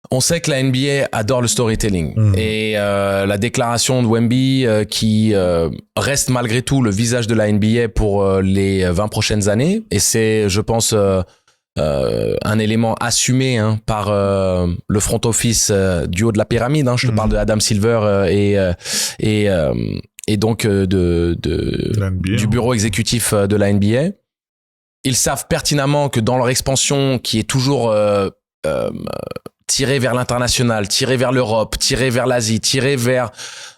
On sait que la NBA adore le storytelling et la déclaration de Wemby qui reste malgré tout le visage de la NBA pour les 20 prochaines années, et c'est, je pense, un élément assumé par le front office du haut de la pyramide. Je te parle de Adam Silver et donc du bureau exécutif de la NBA. Ils savent pertinemment que dans leur expansion, qui est toujours tirée vers l'international, tirée vers l'Europe, tirée vers l'Asie, tirée vers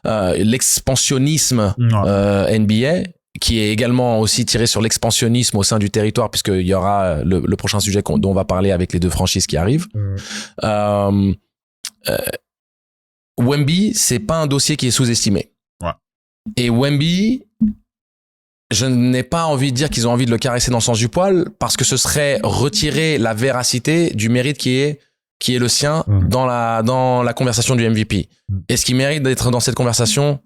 l'expansionnisme NBA, qui est également aussi tiré sur l'expansionnisme au sein du territoire, puisqu'il y aura le prochain sujet dont on va parler avec les deux franchises qui arrivent. Wemby, c'est pas un dossier qui est sous-estimé. Ouais. Et Wemby, je n'ai pas envie de dire qu'ils ont envie de le caresser dans le sens du poil, parce que ce serait retirer la véracité du mérite qui est le sien dans la conversation du MVP. Est-ce qu'il mérite d'être dans cette conversation?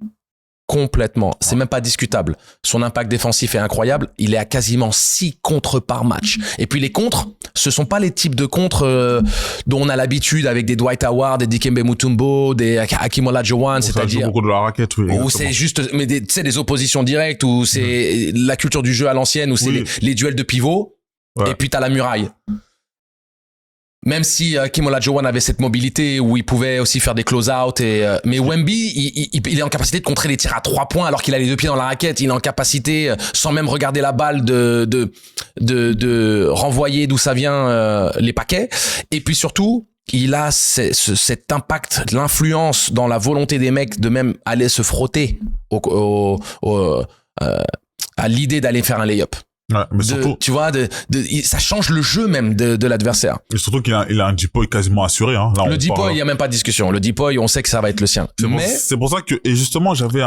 Complètement. C'est même pas discutable. Son impact défensif est incroyable. Il est à quasiment 6 contres par match. Et puis les contres, ce sont pas les types de contres dont on a l'habitude avec des Dwight Howard, des Dikembe Mutombo, des Hakeem Olajuwon, c'est-à-dire beaucoup de la raquette, oui, où c'est juste, mais tu sais, des oppositions directes, où c'est la culture du jeu à l'ancienne, où c'est les duels de pivot, et puis t'as la muraille. Même si Hakeem Olajuwon avait cette mobilité où il pouvait aussi faire des close-out mais Wemby, il est en capacité de contrer les tirs à 3 points alors qu'il a les 2 pieds dans la raquette. Il est en capacité, sans même regarder la balle, de renvoyer d'où ça vient les paquets. Et puis surtout, il a cet impact, l'influence dans la volonté des mecs de même aller se frotter à l'idée d'aller faire un lay-up. Ouais, mais surtout, tu vois, ça change le jeu même de l'adversaire. Et surtout qu'il a un depoy quasiment assuré. Là, le depoy, il y a même pas de discussion. Le depoy, on sait que ça va être le sien. C'est pour ça que, et justement, j'avais